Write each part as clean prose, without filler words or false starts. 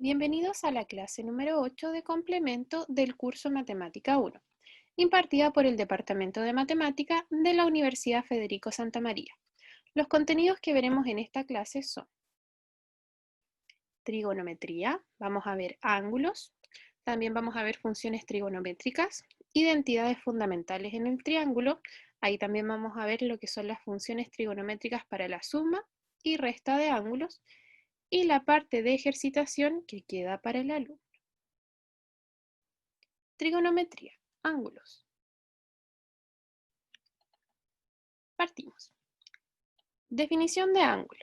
Bienvenidos a la clase número 8 de complemento del curso Matemática 1, impartida por el Departamento de Matemática de la Universidad Federico Santa María. Los contenidos que veremos en esta clase son trigonometría, vamos a ver ángulos, también vamos a ver funciones trigonométricas, identidades fundamentales en el triángulo, ahí también vamos a ver lo que son las funciones trigonométricas para la suma y resta de ángulos, y la parte de ejercitación que queda para el alumno. Trigonometría, ángulos. Partimos. Definición de ángulo.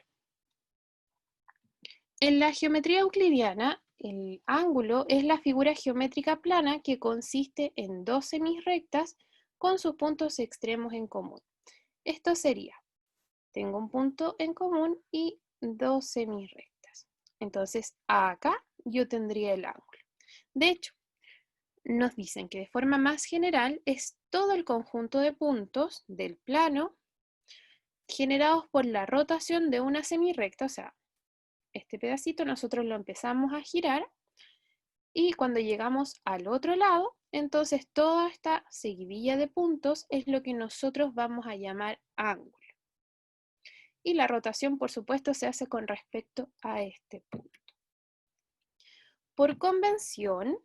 En la geometría euclidiana, el ángulo es la figura geométrica plana que consiste en dos semirrectas con sus puntos extremos en común. Esto sería, tengo un punto en común y dos semirrectas. Entonces, acá yo tendría el ángulo. De hecho, nos dicen que de forma más general es todo el conjunto de puntos del plano generados por la rotación de una semirrecta, o sea, este pedacito nosotros lo empezamos a girar y cuando llegamos al otro lado, entonces toda esta seguidilla de puntos es lo que nosotros vamos a llamar ángulo. Y la rotación, por supuesto, se hace con respecto a este punto. Por convención,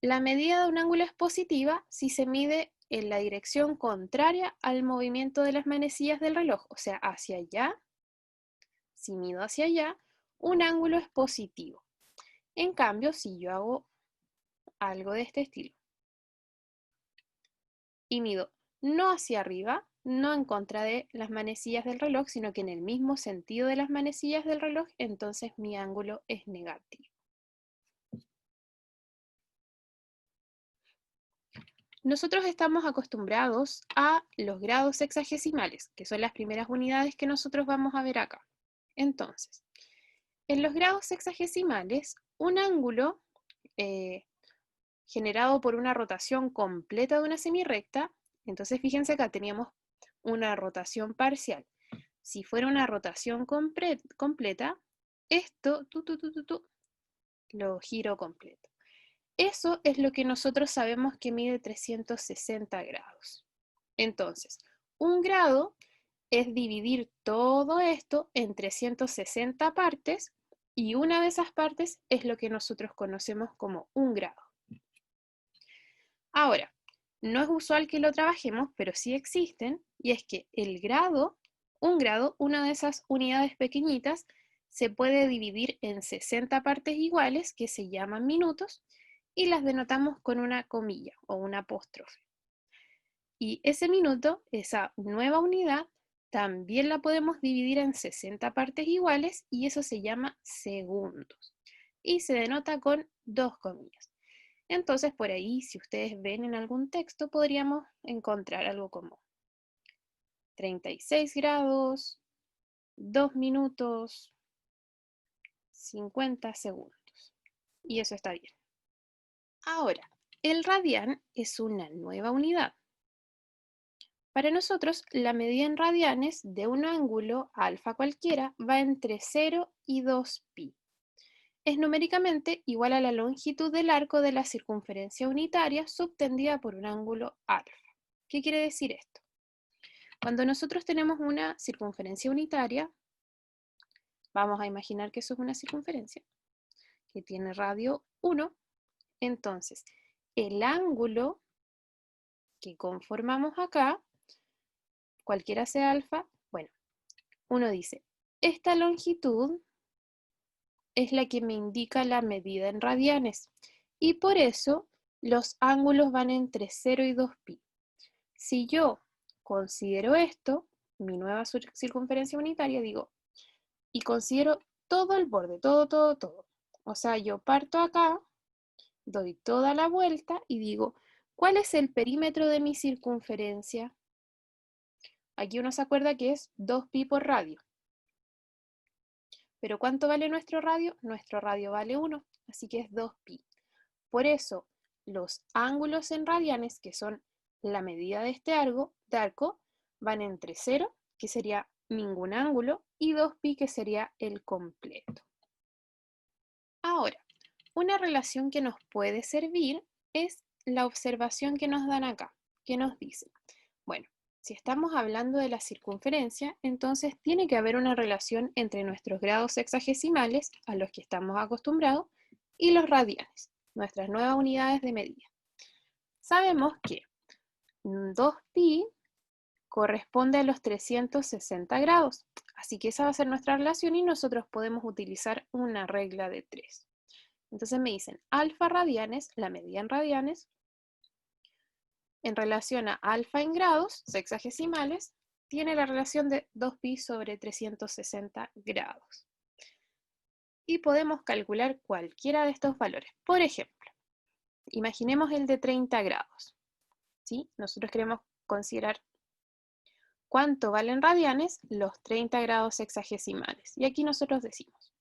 la medida de un ángulo es positiva si se mide en la dirección contraria al movimiento de las manecillas del reloj, o sea, hacia allá. Si mido hacia allá, un ángulo es positivo. En cambio, si yo hago algo de este estilo y mido no hacia arriba, no en contra de las manecillas del reloj, sino que en el mismo sentido de las manecillas del reloj, entonces mi ángulo es negativo. Nosotros estamos acostumbrados a los grados sexagesimales, que son las primeras unidades que nosotros vamos a ver acá. Entonces, en los grados sexagesimales, un ángulo generado por una rotación completa de una semirrecta, entonces fíjense acá teníamos una rotación parcial. Si fuera una rotación completa, esto lo giro completo. Eso es lo que nosotros sabemos que mide 360 grados. Entonces, un grado es dividir todo esto en 360 partes y una de esas partes es lo que nosotros conocemos como un grado. Ahora, no es usual que lo trabajemos, pero sí existen, y es que el grado, una de esas unidades pequeñitas, se puede dividir en 60 partes iguales, que se llaman minutos, y las denotamos con una comilla o un apóstrofe. Y ese minuto, esa nueva unidad, también la podemos dividir en 60 partes iguales, y eso se llama segundos. Y se denota con dos comillas. Entonces, por ahí, si ustedes ven en algún texto, podríamos encontrar algo como 36 grados, 2 minutos, 50 segundos. Y eso está bien. Ahora, el radián es una nueva unidad. Para nosotros, la medida en radianes de un ángulo alfa cualquiera va entre 0 y 2pi. Es numéricamente igual a la longitud del arco de la circunferencia unitaria subtendida por un ángulo alfa. ¿Qué quiere decir esto? Cuando nosotros tenemos una circunferencia unitaria, vamos a imaginar que eso es una circunferencia que tiene radio 1, entonces el ángulo que conformamos acá, cualquiera sea alfa, bueno, uno dice, esta longitud es la que me indica la medida en radianes y por eso los ángulos van entre 0 y 2pi. Si yo considero esto, mi nueva circunferencia unitaria, digo, y considero todo el borde, todo. O sea, yo parto acá, doy toda la vuelta y digo, ¿cuál es el perímetro de mi circunferencia? Aquí uno se acuerda que es 2pi por radio. ¿Pero cuánto vale nuestro radio? Nuestro radio vale 1, así que es 2pi. Por eso, los ángulos en radianes, que son la medida de este arco, van entre 0, que sería ningún ángulo, y 2pi, que sería el completo. Ahora, una relación que nos puede servir es la observación que nos dan acá, que nos dice, bueno, si estamos hablando de la circunferencia, entonces tiene que haber una relación entre nuestros grados sexagesimales, a los que estamos acostumbrados, y los radianes, nuestras nuevas unidades de medida. Sabemos que 2pi corresponde a los 360 grados, así que esa va a ser nuestra relación y nosotros podemos utilizar una regla de 3. Entonces me dicen alfa radianes, la medida en radianes, en relación a alfa en grados sexagesimales, tiene la relación de 2pi sobre 360 grados. Y podemos calcular cualquiera de estos valores. Por ejemplo, imaginemos el de 30 grados. ¿Sí? Nosotros queremos considerar cuánto valen radianes los 30 grados sexagesimales. Y aquí nosotros decimos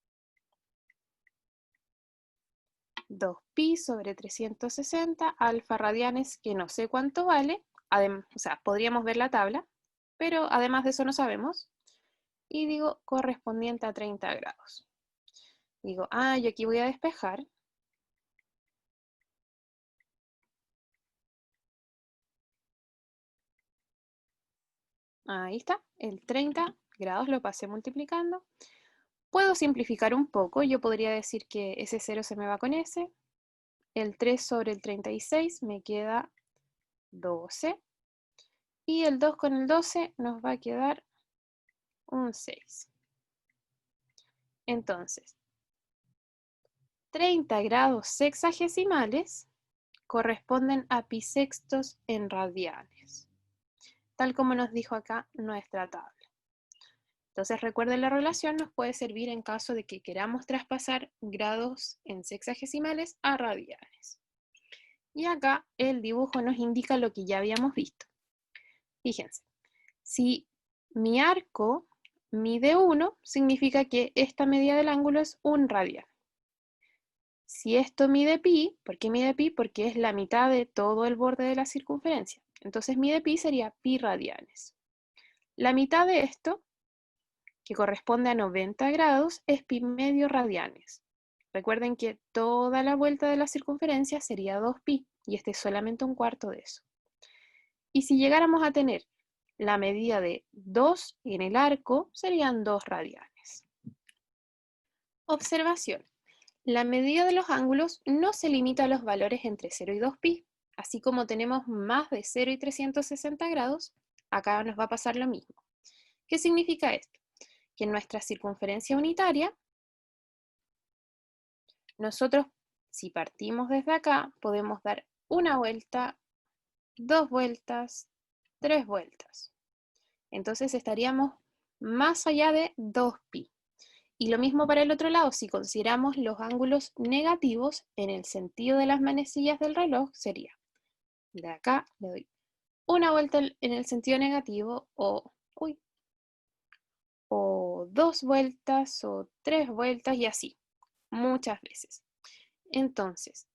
2pi sobre 360 alfa radianes, que no sé cuánto vale. O sea, podríamos ver la tabla, pero además de eso no sabemos. Y digo correspondiente a 30 grados. Digo, yo aquí voy a despejar. Ahí está, el 30 grados lo pasé multiplicando. Puedo simplificar un poco, yo podría decir que ese 0 se me va con ese. El 3 sobre el 36 me queda 12. Y el 2 con el 12 nos va a quedar un 6. Entonces, 30 grados sexagesimales corresponden a pi sextos en radianes, tal como nos dijo acá nuestra tabla. Entonces recuerden, la relación nos puede servir en caso de que queramos traspasar grados en sexagesimales a radianes. Y acá el dibujo nos indica lo que ya habíamos visto. Fíjense, si mi arco mide 1, significa que esta medida del ángulo es 1 radian. Si esto mide pi, ¿por qué mide pi? Porque es la mitad de todo el borde de la circunferencia. Entonces mide pi sería pi radianes. La mitad de esto, que corresponde a 90 grados, es pi medio radianes. Recuerden que toda la vuelta de la circunferencia sería 2pi, y este es solamente un cuarto de eso. Y si llegáramos a tener la medida de 2 en el arco, serían 2 radianes. Observación. La medida de los ángulos no se limita a los valores entre 0 y 2pi. Así como tenemos más de 0 y 360 grados, acá nos va a pasar lo mismo. ¿Qué significa esto? Que en nuestra circunferencia unitaria, nosotros, si partimos desde acá, podemos dar una vuelta, 2 vueltas, 3 vueltas. Entonces estaríamos más allá de 2pi. Y lo mismo para el otro lado, si consideramos los ángulos negativos en el sentido de las manecillas del reloj, sería de acá le doy una vuelta en el sentido negativo, o 2 vueltas, o 3 vueltas, y así, muchas veces. Entonces,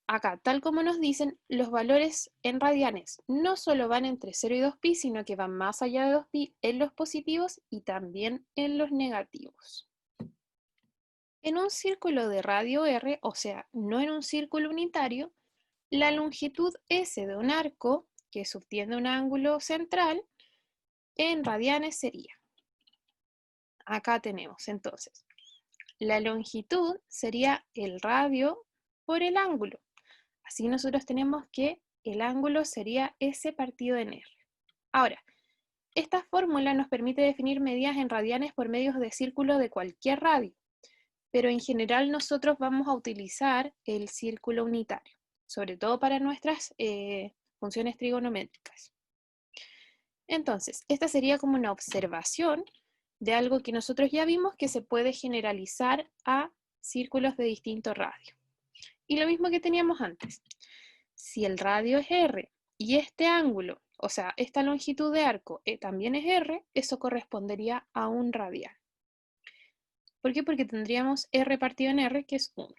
acá, tal como nos dicen, los valores en radianes no solo van entre 0 y 2pi, sino que van más allá de 2pi en los positivos y también en los negativos. En un círculo de radio r, o sea, no en un círculo unitario, la longitud S de un arco, que subtiende un ángulo central, en radianes sería. Acá tenemos entonces, la longitud sería el radio por el ángulo. Así nosotros tenemos que el ángulo sería S partido en R. Ahora, esta fórmula nos permite definir medidas en radianes por medios de círculo de cualquier radio, pero en general nosotros vamos a utilizar el círculo unitario, sobre todo para nuestras funciones trigonométricas. Entonces, esta sería como una observación de algo que nosotros ya vimos que se puede generalizar a círculos de distinto radio. Y lo mismo que teníamos antes. Si el radio es R y este ángulo, o sea, esta longitud de arco también es R, eso correspondería a un radian. ¿Por qué? Porque tendríamos R partido en R, que es 1.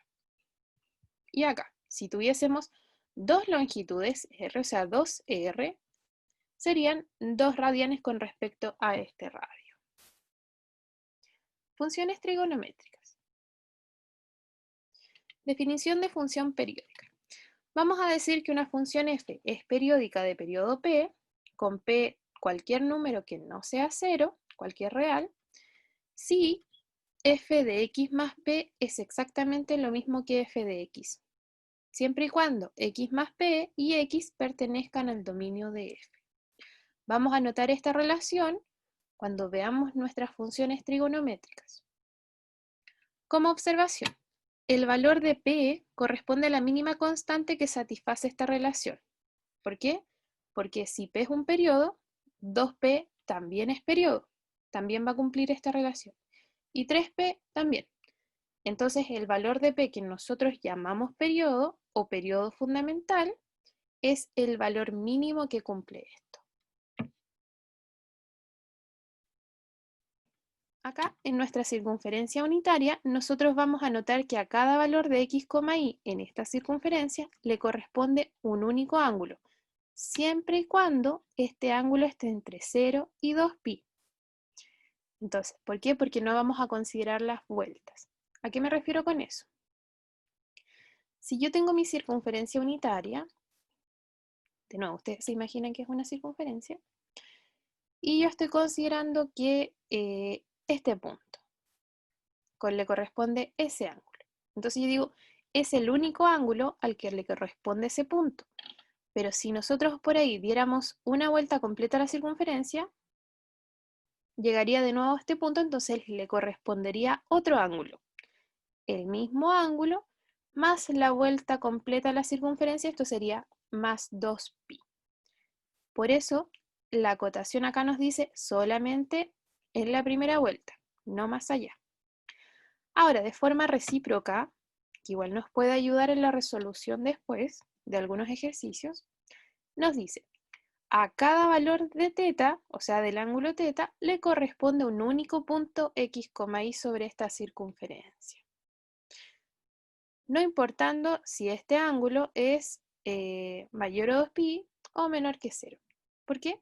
Y acá, si tuviésemos dos longitudes R, o sea, 2R, serían 2 radianes con respecto a este radio. Funciones trigonométricas. Definición de función periódica. Vamos a decir que una función f es periódica de periodo p, con p cualquier número que no sea 0, cualquier real, si f de x más p es exactamente lo mismo que f de x, siempre y cuando x más p y x pertenezcan al dominio de f. Vamos a notar esta relación cuando veamos nuestras funciones trigonométricas. Como observación, el valor de p corresponde a la mínima constante que satisface esta relación. ¿Por qué? Porque si p es un periodo, 2p también es periodo, también va a cumplir esta relación. Y 3p también. Entonces el valor de p que nosotros llamamos periodo o periodo fundamental es el valor mínimo que cumple esto. Acá, en nuestra circunferencia unitaria, nosotros vamos a notar que a cada valor de x, y en esta circunferencia le corresponde un único ángulo, siempre y cuando este ángulo esté entre 0 y 2pi. Entonces, ¿por qué? Porque no vamos a considerar las vueltas. ¿A qué me refiero con eso? Si yo tengo mi circunferencia unitaria, de nuevo, ustedes se imaginan que es una circunferencia, y yo estoy considerando que este punto le corresponde ese ángulo. Entonces yo digo, es el único ángulo al que le corresponde ese punto. Pero si nosotros por ahí diéramos una vuelta completa a la circunferencia, llegaría de nuevo a este punto, entonces le correspondería otro ángulo. El mismo ángulo más la vuelta completa a la circunferencia, esto sería más 2pi. Por eso, la acotación acá nos dice solamente en la primera vuelta, no más allá. Ahora, de forma recíproca, que igual nos puede ayudar en la resolución después de algunos ejercicios, nos dice, a cada valor de teta, o sea, del ángulo teta, le corresponde un único punto x, y sobre esta circunferencia. No importando si este ángulo es mayor a 2pi o menor que 0. ¿Por qué?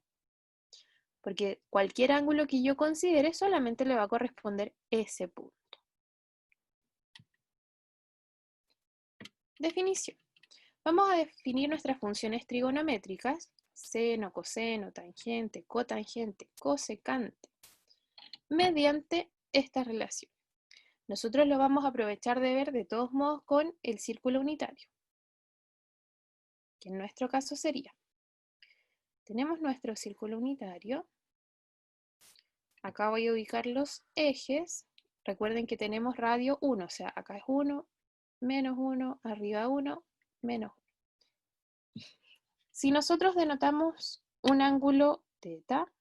Porque cualquier ángulo que yo considere solamente le va a corresponder ese punto. Definición. Vamos a definir nuestras funciones trigonométricas, seno, coseno, tangente, cotangente, cosecante, mediante esta relación. Nosotros lo vamos a aprovechar de ver de todos modos con el círculo unitario, que en nuestro caso sería, tenemos nuestro círculo unitario, acá voy a ubicar los ejes, recuerden que tenemos radio 1, o sea, acá es 1, menos 1, arriba 1, menos 1. Si nosotros denotamos un ángulo teta,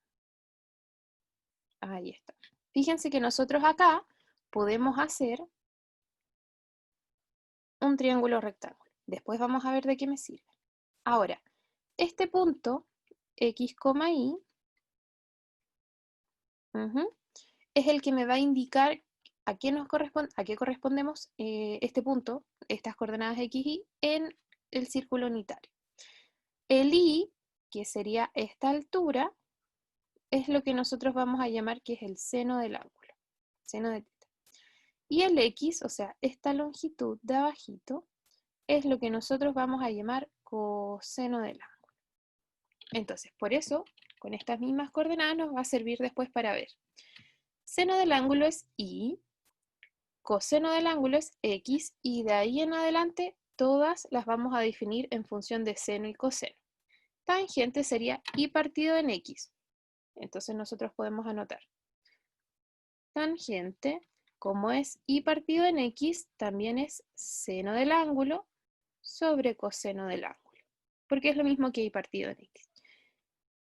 ahí está. Fíjense que nosotros acá podemos hacer un triángulo rectángulo. Después vamos a ver de qué me sirve. Ahora, este punto, x, y, es el que me va a indicar a qué correspondemos este punto, estas coordenadas x, y, en el círculo unitario. El y, que sería esta altura, es lo que nosotros vamos a llamar que es el seno del ángulo, seno de teta. Y el x, o sea, esta longitud de abajito, es lo que nosotros vamos a llamar coseno del ángulo. Entonces, por eso, con estas mismas coordenadas nos va a servir después para ver. Seno del ángulo es y, coseno del ángulo es x, y de ahí en adelante todas las vamos a definir en función de seno y coseno. Tangente sería y partido en x. Entonces nosotros podemos anotar. Tangente, como es y partido en x, también es seno del ángulo sobre coseno del ángulo, porque es lo mismo que y partido en x.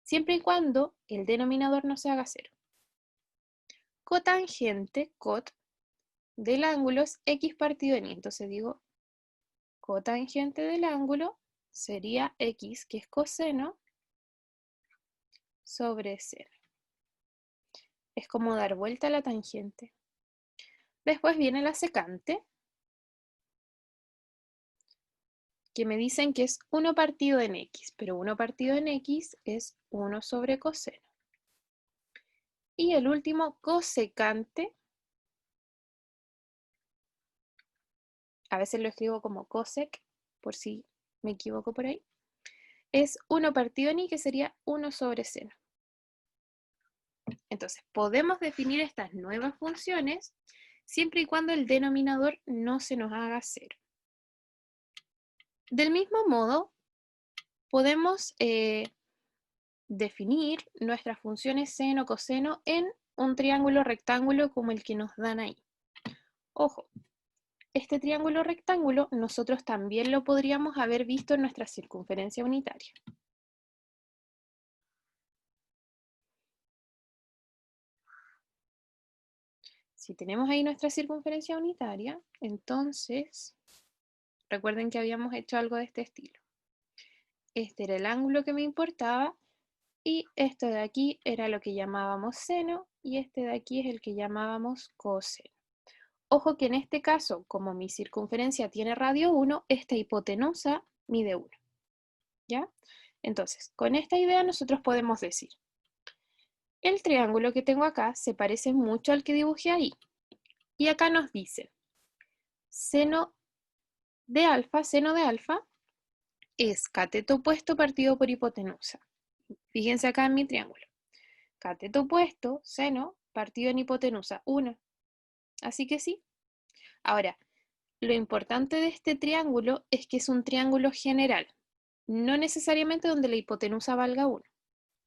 Siempre y cuando el denominador no se haga 0. Cotangente, cot, del ángulo es x partido en y. Entonces digo, cotangente del ángulo sería x, que es coseno, sobre 0. Es como dar vuelta a la tangente. Después viene la secante, que me dicen que es 1 partido en x, pero 1 partido en x es 1 sobre coseno. Y el último, cosecante, a veces lo escribo como cosec, por si me equivoco por ahí, es 1 partido en i, que sería 1 sobre seno. Entonces, podemos definir estas nuevas funciones siempre y cuando el denominador no se nos haga 0. Del mismo modo, podemos definir nuestras funciones seno, coseno en un triángulo rectángulo como el que nos dan ahí. Ojo, este triángulo rectángulo nosotros también lo podríamos haber visto en nuestra circunferencia unitaria. Si tenemos ahí nuestra circunferencia unitaria, entonces recuerden que habíamos hecho algo de este estilo. Este era el ángulo que me importaba y esto de aquí era lo que llamábamos seno y este de aquí es el que llamábamos coseno. Ojo que en este caso, como mi circunferencia tiene radio 1, esta hipotenusa mide 1. ¿Ya? Entonces, con esta idea nosotros podemos decir, el triángulo que tengo acá se parece mucho al que dibujé ahí. Y acá nos dice, seno de alfa es cateto opuesto partido por hipotenusa. Fíjense acá en mi triángulo. Cateto opuesto, seno, partido en hipotenusa, 1. Así que sí. Ahora, lo importante de este triángulo es que es un triángulo general, no necesariamente donde la hipotenusa valga 1.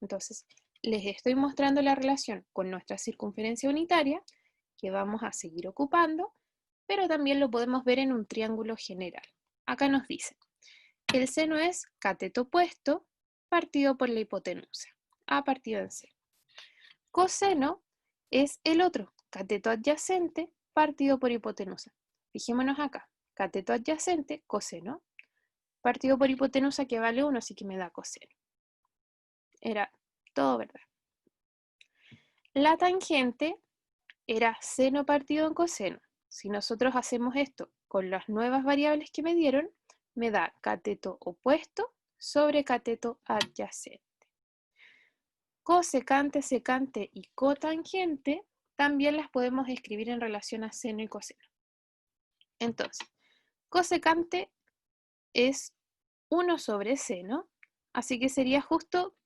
Entonces, les estoy mostrando la relación con nuestra circunferencia unitaria, que vamos a seguir ocupando, pero también lo podemos ver en un triángulo general. Acá nos dice, el seno es cateto opuesto partido por la hipotenusa, A partido en C. Coseno es el otro, cateto adyacente partido por hipotenusa. Fijémonos acá, cateto adyacente, coseno, partido por hipotenusa que vale 1, así que me da coseno. Era todo verdad. La tangente era seno partido en coseno. Si nosotros hacemos esto con las nuevas variables que me dieron, me da cateto opuesto sobre cateto adyacente. Cosecante, secante y cotangente también las podemos escribir en relación a seno y coseno. Entonces, cosecante es 1 sobre seno, así que sería justo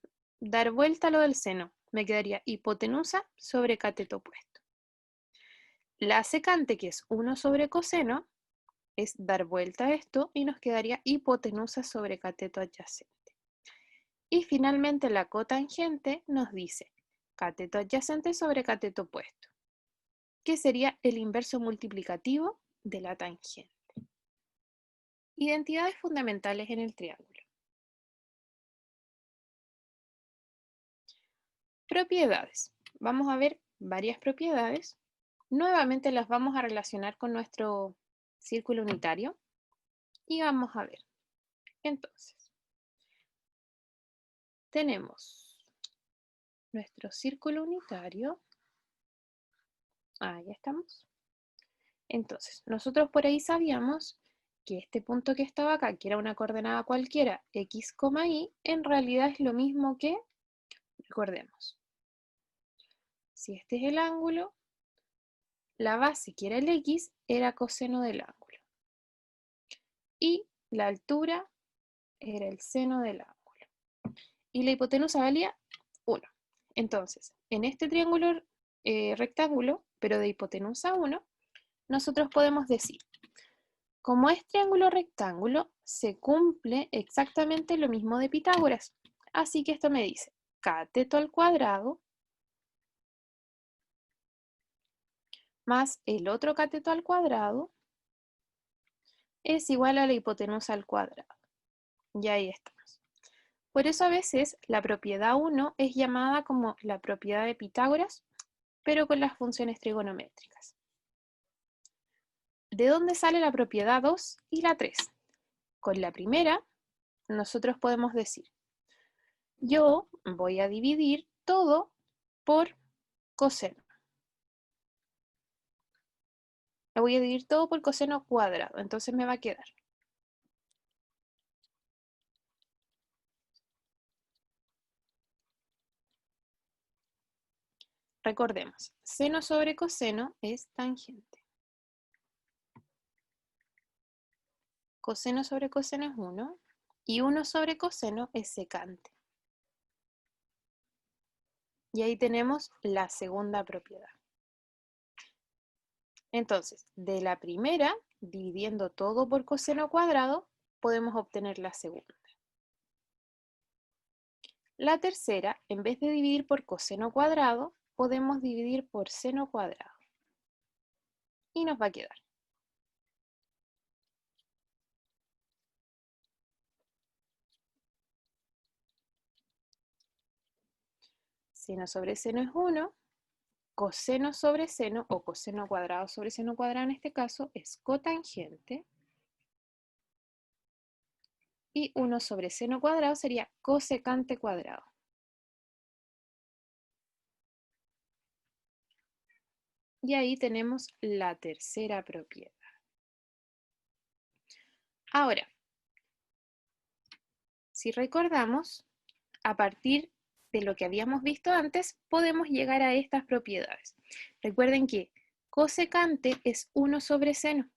dar vuelta a lo del seno. Me quedaría hipotenusa sobre cateto opuesto. La secante, que es 1 sobre coseno, es dar vuelta a esto y nos quedaría hipotenusa sobre cateto adyacente. Y finalmente la cotangente nos dice cateto adyacente sobre cateto opuesto, que sería el inverso multiplicativo de la tangente. Identidades fundamentales en el triángulo. Propiedades. Vamos a ver varias propiedades. Nuevamente las vamos a relacionar con nuestro círculo unitario y vamos a ver. Entonces, tenemos nuestro círculo unitario. Ahí estamos. Entonces, nosotros por ahí sabíamos que este punto que estaba acá, que era una coordenada cualquiera, x, y, en realidad es lo mismo que, recordemos, si este es el ángulo, la base, que era el x, era coseno del ángulo. Y la altura era el seno del ángulo. Y la hipotenusa valía 1. Entonces, en este triángulo rectángulo, pero de hipotenusa 1, nosotros podemos decir, como es triángulo rectángulo, se cumple exactamente lo mismo de Pitágoras. Así que esto me dice, cateto al cuadrado más el otro cateto al cuadrado es igual a la hipotenusa al cuadrado. Y ahí estamos. Por eso a veces la propiedad 1 es llamada como la propiedad de Pitágoras, pero con las funciones trigonométricas. ¿De dónde sale la propiedad 2 y la 3? Con la primera, nosotros podemos decir, yo voy a dividir todo por coseno. Lo voy a dividir todo por coseno cuadrado, entonces me va a quedar. Recordemos, seno sobre coseno es tangente. Coseno sobre coseno es 1 y 1 sobre coseno es secante. Y ahí tenemos la segunda propiedad. Entonces, de la primera, dividiendo todo por coseno cuadrado, podemos obtener la segunda. La tercera, en vez de dividir por coseno cuadrado, podemos dividir por seno cuadrado. Y nos va a quedar seno sobre seno es 1, coseno sobre seno, o coseno cuadrado sobre seno cuadrado en este caso, es cotangente. Y 1 sobre seno cuadrado sería cosecante cuadrado. Y ahí tenemos la tercera propiedad. Ahora, si recordamos, a partir de lo que habíamos visto antes, podemos llegar a estas propiedades. Recuerden que cosecante es 1 sobre seno.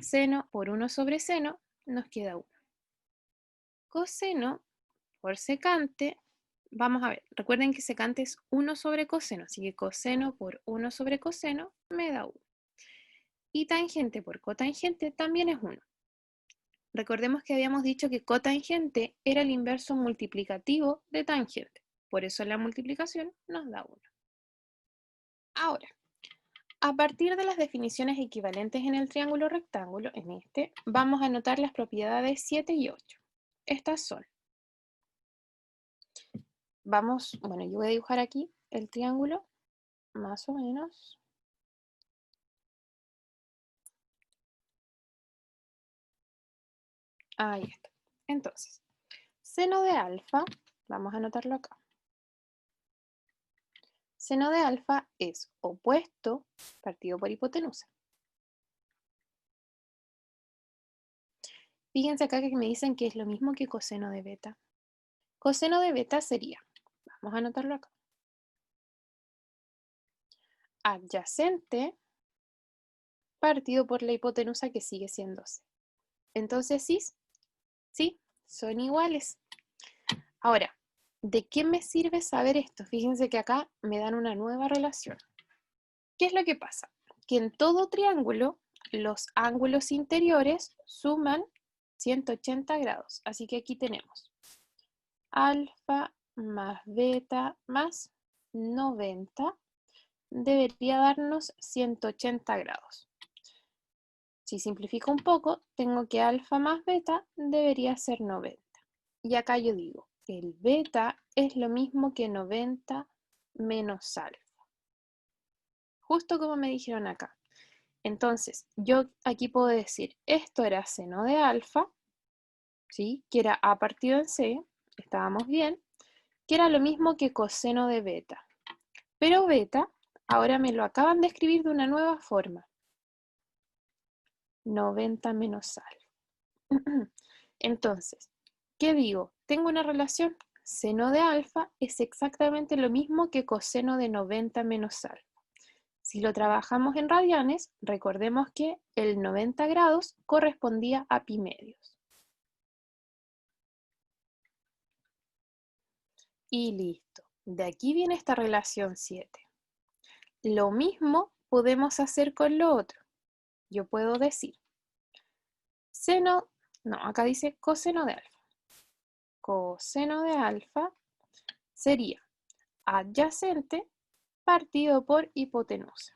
Seno por 1 sobre seno nos queda 1. Coseno por secante, vamos a ver, recuerden que secante es 1 sobre coseno, así que coseno por 1 sobre coseno me da 1. Y tangente por cotangente también es 1. Recordemos que habíamos dicho que cotangente era el inverso multiplicativo de tangente. Por eso la multiplicación nos da 1. Ahora, a partir de las definiciones equivalentes en el triángulo rectángulo, en este, vamos a anotar las propiedades 7 y 8. Estas son. Bueno, yo voy a dibujar aquí el triángulo, más o menos. Ahí está. Entonces, seno de alfa, vamos a anotarlo acá. Seno de alfa es opuesto partido por hipotenusa. Fíjense acá que me dicen que es lo mismo que coseno de beta. Coseno de beta sería, vamos a anotarlo acá, adyacente partido por la hipotenusa que sigue siendo c. Entonces sí, son iguales. Ahora, ¿de qué me sirve saber esto? Fíjense que acá me dan una nueva relación. ¿Qué es lo que pasa? Que en todo triángulo los ángulos interiores suman 180 grados. Así que aquí tenemos alfa más beta más 90 debería darnos 180 grados. Si simplifico un poco, tengo que alfa más beta debería ser 90. Y acá yo digo, el beta es lo mismo que 90 menos alfa. Justo como me dijeron acá. Entonces, yo aquí puedo decir, esto era seno de alfa, ¿sí? Que era a partido en c, estábamos bien, que era lo mismo que coseno de beta. Pero beta, ahora me lo acaban de escribir de una nueva forma. 90 menos alfa. Entonces, ¿qué digo? Tengo una relación. Seno de alfa es exactamente lo mismo que coseno de 90 menos alfa. Si lo trabajamos en radianes, recordemos que el 90 grados correspondía a pi medios. Y listo. De aquí viene esta relación 7. Lo mismo podemos hacer con lo otro. Yo puedo decir acá dice coseno de alfa. Coseno de alfa sería adyacente partido por hipotenusa.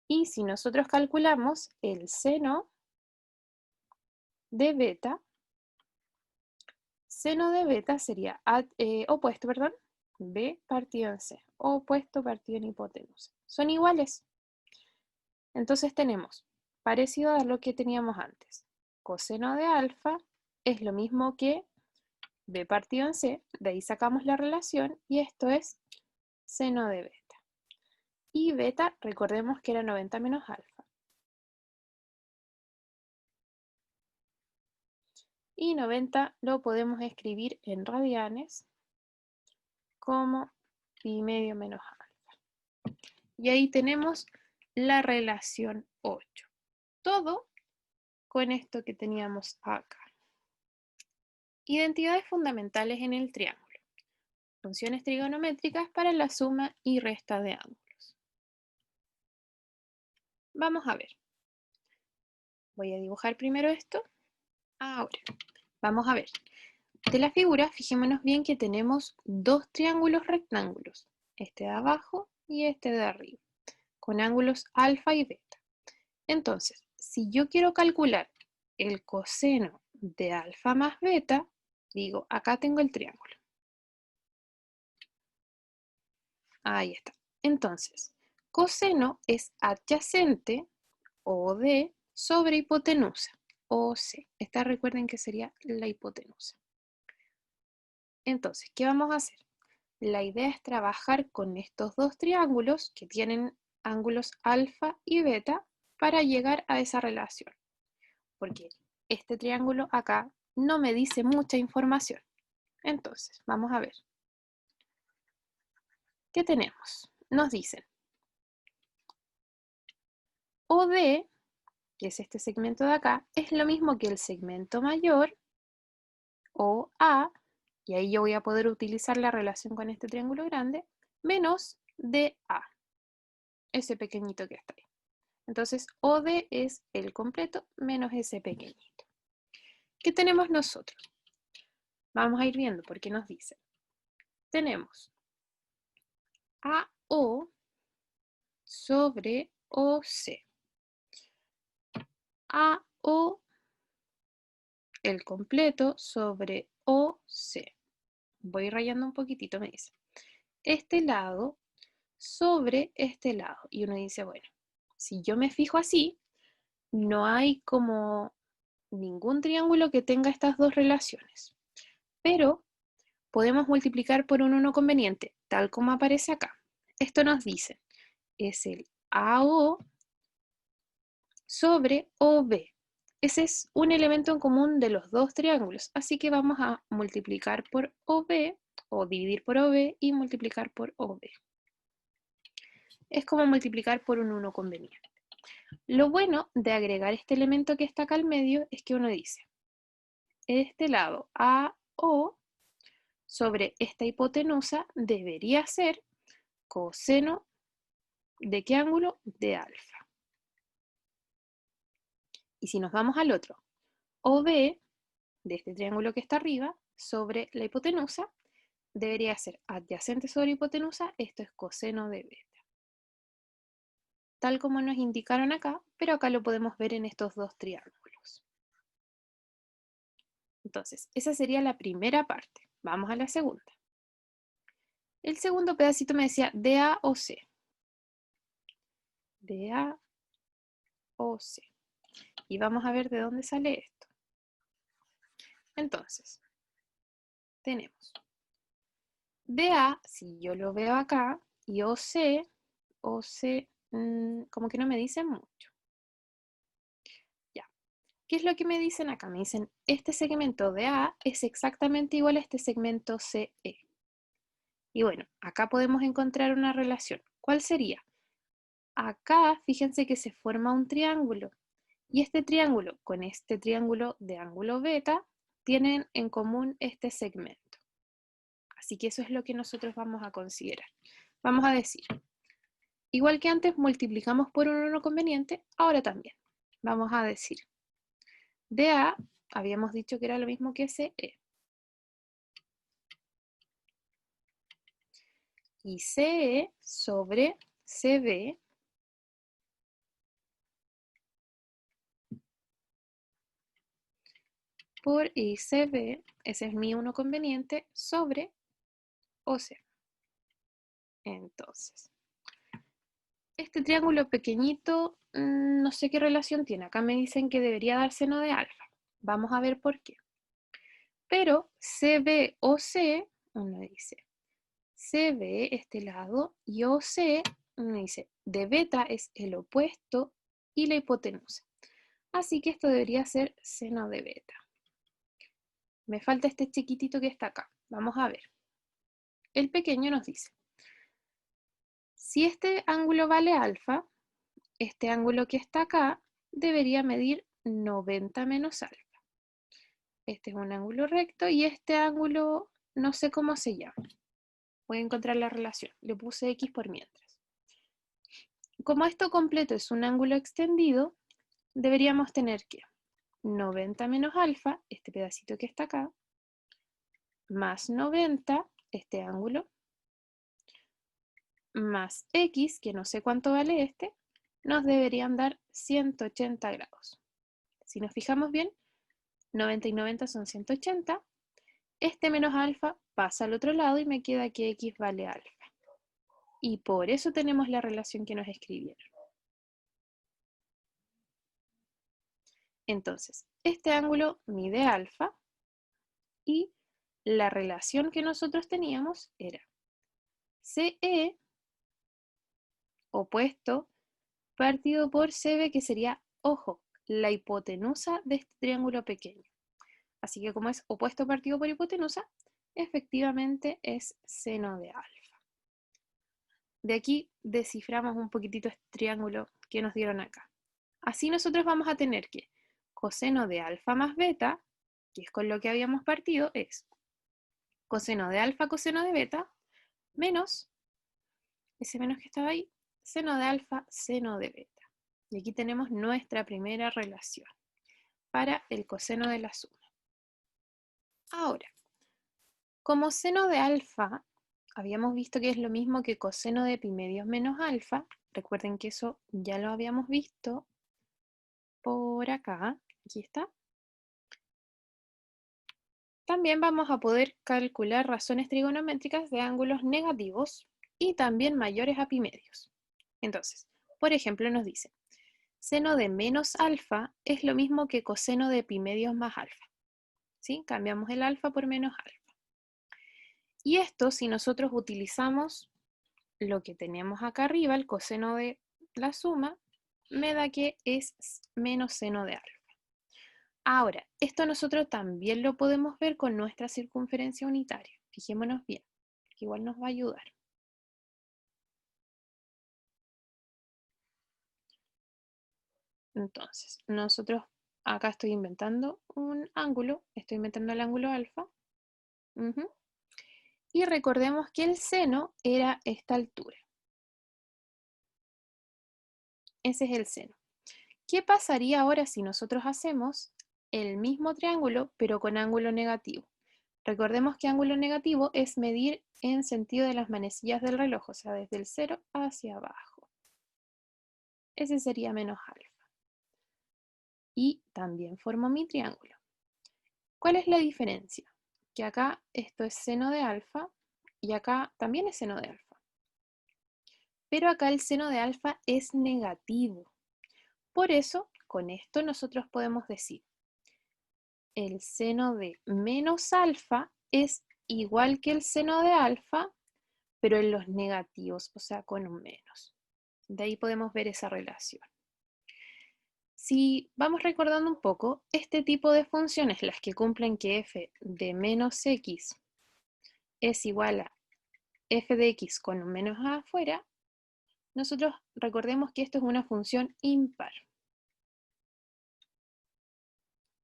Y si nosotros calculamos el seno de beta sería opuesto, perdón, b partido en c, opuesto partido en hipotenusa. Son iguales. Entonces tenemos, parecido a lo que teníamos antes, coseno de alfa es lo mismo que b partido en c, de ahí sacamos la relación, y esto es seno de beta. Y beta, recordemos que era 90 menos alfa. Y 90 lo podemos escribir en radianes como pi medio menos alfa. Y ahí tenemos la relación 8. todo con esto que teníamos acá. Identidades fundamentales en el triángulo. Funciones trigonométricas para la suma y resta de ángulos. Vamos a ver. Voy a dibujar primero esto. Ahora, vamos a ver. De la figura, fijémonos bien que tenemos dos triángulos rectángulos. Este de abajo y este de arriba, con ángulos alfa y beta. Entonces, si yo quiero calcular el coseno de alfa más beta, digo, acá tengo el triángulo. Ahí está. Entonces, coseno es adyacente, OD, sobre hipotenusa, OC. Esta recuerden que sería la hipotenusa. Entonces, ¿qué vamos a hacer? La idea es trabajar con estos dos triángulos que tienen ángulos alfa y beta para llegar a esa relación. Porque este triángulo acá no me dice mucha información. Entonces, vamos a ver. ¿Qué tenemos? Nos dicen OD, que es este segmento de acá, es lo mismo que el segmento mayor, OA, y ahí yo voy a poder utilizar la relación con este triángulo grande, menos DA, ese pequeñito que está ahí. Entonces, OD es el completo menos ese pequeñito. ¿Qué tenemos nosotros? Vamos a ir viendo por qué nos dice. Tenemos AO sobre OC. AO, el completo, sobre OC. Voy rayando un poquitito, me dice. Este lado sobre este lado. Y uno dice, bueno, si yo me fijo así, no hay como ningún triángulo que tenga estas dos relaciones. Pero podemos multiplicar por un 1 conveniente, tal como aparece acá. Esto nos dice, es el AO sobre OB. Ese es un elemento en común de los dos triángulos, así que vamos a multiplicar por OB, o dividir por OB y multiplicar por OB. Es como multiplicar por un 1 conveniente. Lo bueno de agregar este elemento que está acá al medio es que uno dice, este lado AO sobre esta hipotenusa debería ser coseno ¿de qué ángulo? De alfa. Y si nos vamos al otro, OB, de este triángulo que está arriba, sobre la hipotenusa, debería ser adyacente sobre hipotenusa, esto es coseno de beta. Tal como nos indicaron acá, pero acá lo podemos ver en estos dos triángulos. Entonces, esa sería la primera parte. Vamos a la segunda. El segundo pedacito me decía DA o C. DA o C. Y vamos a ver de dónde sale esto. Entonces, tenemos DA, si yo lo veo acá, y OC, como que no me dicen mucho. Ya. ¿Qué es lo que me dicen acá? Me dicen, este segmento de A es exactamente igual a este segmento CE. Y bueno, acá podemos encontrar una relación. ¿Cuál sería? Acá, fíjense que se forma un triángulo. Y este triángulo con este triángulo de ángulo beta tienen en común este segmento. Así que eso es lo que nosotros vamos a considerar. Vamos a decir, igual que antes multiplicamos por un 1 conveniente, ahora también. Vamos a decir, DA, habíamos dicho que era lo mismo que CE. Y CE sobre CB por ICB, ese es mi 1 conveniente, sobre OC. Entonces, este triángulo pequeñito, no sé qué relación tiene. Acá me dicen que debería dar seno de alfa. Vamos a ver por qué. Pero CBOC, uno dice, CB este lado y OC, uno dice, de beta es el opuesto y la hipotenusa. Así que esto debería ser seno de beta. Me falta este chiquitito que está acá. Vamos a ver. El pequeño nos dice, si este ángulo vale alfa, este ángulo que está acá debería medir 90 menos alfa. Este es un ángulo recto y este ángulo no sé cómo se llama. Voy a encontrar la relación. Le puse X por mientras. Como esto completo es un ángulo extendido, deberíamos tener que 90 menos alfa, este pedacito que está acá, más 90, este ángulo, más X, que no sé cuánto vale este, nos deberían dar 180 grados. Si nos fijamos bien, 90 y 90 son 180. Este menos alfa pasa al otro lado y me queda que X vale alfa. Y por eso tenemos la relación que nos escribieron. Entonces, este ángulo mide alfa y la relación que nosotros teníamos era CE opuesto partido por CB, que sería, ojo, la hipotenusa de este triángulo pequeño. Así que como es opuesto partido por hipotenusa, efectivamente es seno de alfa. De aquí desciframos un poquitito este triángulo que nos dieron acá. Así nosotros vamos a tener que coseno de alfa más beta, que es con lo que habíamos partido, es coseno de alfa coseno de beta menos ese menos que estaba ahí, seno de alfa seno de beta. Y aquí tenemos nuestra primera relación para el coseno de la suma. Ahora, como seno de alfa, habíamos visto que es lo mismo que coseno de pi medios menos alfa. Recuerden que eso ya lo habíamos visto por acá. Aquí está. También vamos a poder calcular razones trigonométricas de ángulos negativos y también mayores a pi medios. Entonces, por ejemplo, nos dice, seno de menos alfa es lo mismo que coseno de pi medios más alfa. ¿Sí? Cambiamos el alfa por menos alfa. Y esto, si nosotros utilizamos lo que tenemos acá arriba, el coseno de la suma, me da que es menos seno de alfa. Ahora, esto nosotros también lo podemos ver con nuestra circunferencia unitaria. Fijémonos bien, que igual nos va a ayudar. Entonces, nosotros acá estoy inventando un ángulo, estoy inventando el ángulo alfa. Y recordemos que el seno era esta altura. Ese es el seno. ¿Qué pasaría ahora si nosotros hacemos el mismo triángulo, pero con ángulo negativo? Recordemos que ángulo negativo es medir en sentido de las manecillas del reloj, o sea, desde el 0 hacia abajo. Ese sería menos alfa. Y también formo mi triángulo. ¿Cuál es la diferencia? Que acá esto es seno de alfa y acá también es seno de alfa. Pero acá el seno de alfa es negativo. Por eso, con esto nosotros podemos decir, el seno de menos alfa es igual que el seno de alfa, pero en los negativos, o sea, con un menos. De ahí podemos ver esa relación. Si vamos recordando un poco, este tipo de funciones, las que cumplen que f de menos x es igual a f de x con un menos afuera, nosotros recordemos que esto es una función impar.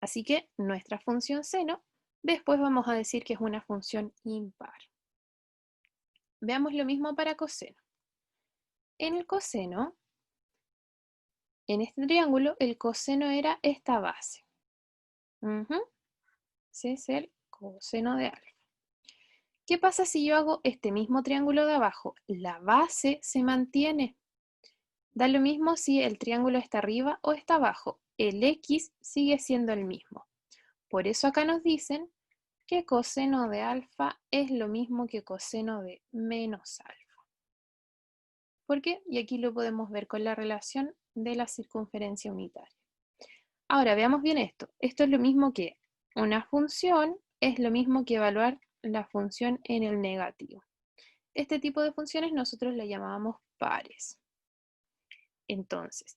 Así que nuestra función seno, después vamos a decir que es una función impar. Veamos lo mismo para coseno. En el coseno, en este triángulo, el coseno era esta base. Ese es el coseno de alfa. ¿Qué pasa si yo hago este mismo triángulo de abajo? La base se mantiene. Da lo mismo si el triángulo está arriba o está abajo. El x sigue siendo el mismo. Por eso acá nos dicen que coseno de alfa es lo mismo que coseno de menos alfa. ¿Por qué? Y aquí lo podemos ver con la relación de la circunferencia unitaria. Ahora, veamos bien esto. Esto es lo mismo que una función, es lo mismo que evaluar la función en el negativo. Este tipo de funciones nosotros le llamábamos pares. Entonces,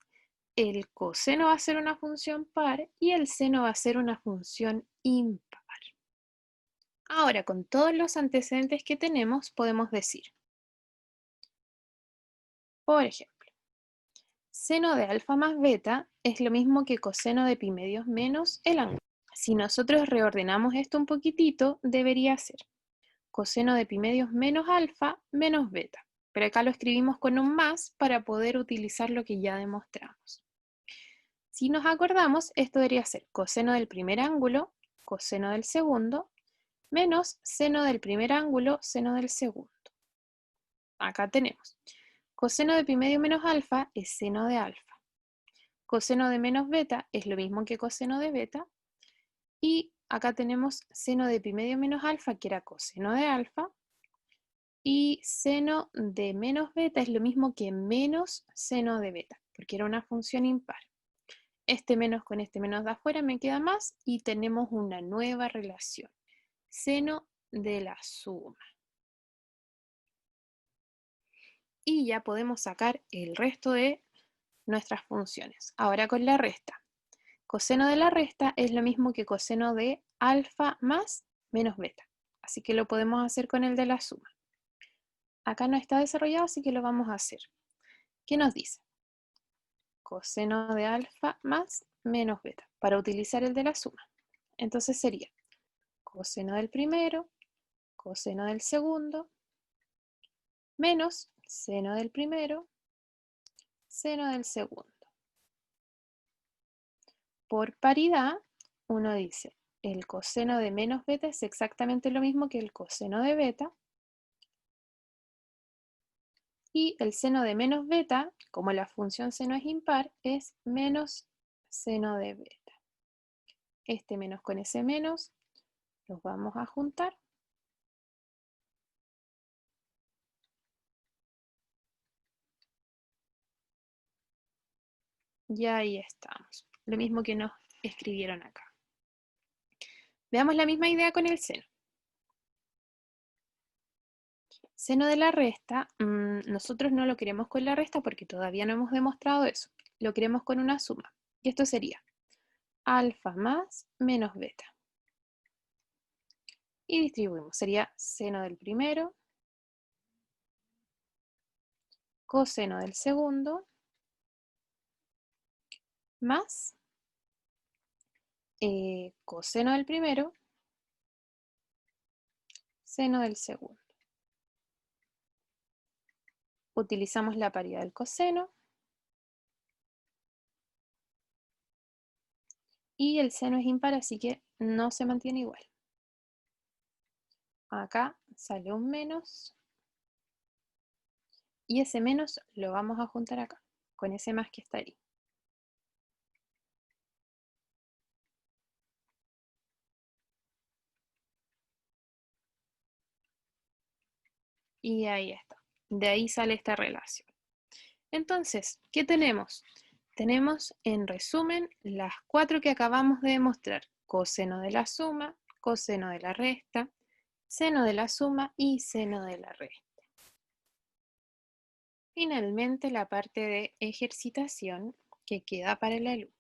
el coseno va a ser una función par y el seno va a ser una función impar. Ahora, con todos los antecedentes que tenemos, podemos decir, por ejemplo, Seno de alfa más beta es lo mismo que coseno de pi medios menos el ángulo. Si nosotros reordenamos esto un poquitito, debería ser coseno de pi medios menos alfa menos beta. Pero acá lo escribimos con un más para poder utilizar lo que ya demostramos. Si nos acordamos, esto debería ser coseno del primer ángulo, coseno del segundo, menos seno del primer ángulo, seno del segundo. Acá tenemos coseno de pi medio menos alfa es seno de alfa. Coseno de menos beta es lo mismo que coseno de beta. Y acá tenemos seno de pi medio menos alfa, que era coseno de alfa. Y seno de menos beta es lo mismo que menos seno de beta, porque era una función impar. Este menos con este menos de afuera me queda más y tenemos una nueva relación. Seno de la suma. Y ya podemos sacar el resto de nuestras funciones. Ahora con la resta. Coseno de la resta es lo mismo que coseno de alfa más menos beta. Así que lo podemos hacer con el de la suma. Acá no está desarrollado, así que lo vamos a hacer. ¿Qué nos dice? Coseno de alfa más menos beta, para utilizar el de la suma. Entonces sería coseno del primero, coseno del segundo, menos seno del primero, seno del segundo. Por paridad, uno dice, el coseno de menos beta es exactamente lo mismo que el coseno de beta, y el seno de menos beta, como la función seno es impar, es menos seno de beta. Este menos con ese menos los vamos a juntar. Y ahí estamos. Lo mismo que nos escribieron acá. Veamos la misma idea con el seno. Seno de la resta, nosotros no lo queremos con la resta porque todavía no hemos demostrado eso. Lo queremos con una suma. Y esto sería alfa más menos beta. Y distribuimos. Sería seno del primero, coseno del segundo, más coseno del primero, seno del segundo. Utilizamos la paridad del coseno. Y el seno es impar, así que no se mantiene igual. Acá sale un menos. Y ese menos lo vamos a juntar acá, con ese más que está ahí. Y ahí está. De ahí sale esta relación. Entonces, ¿qué tenemos? Tenemos, en resumen, las 4 que acabamos de demostrar. Coseno de la suma, coseno de la resta, seno de la suma y seno de la resta. Finalmente, la parte de ejercitación que queda para el alumno.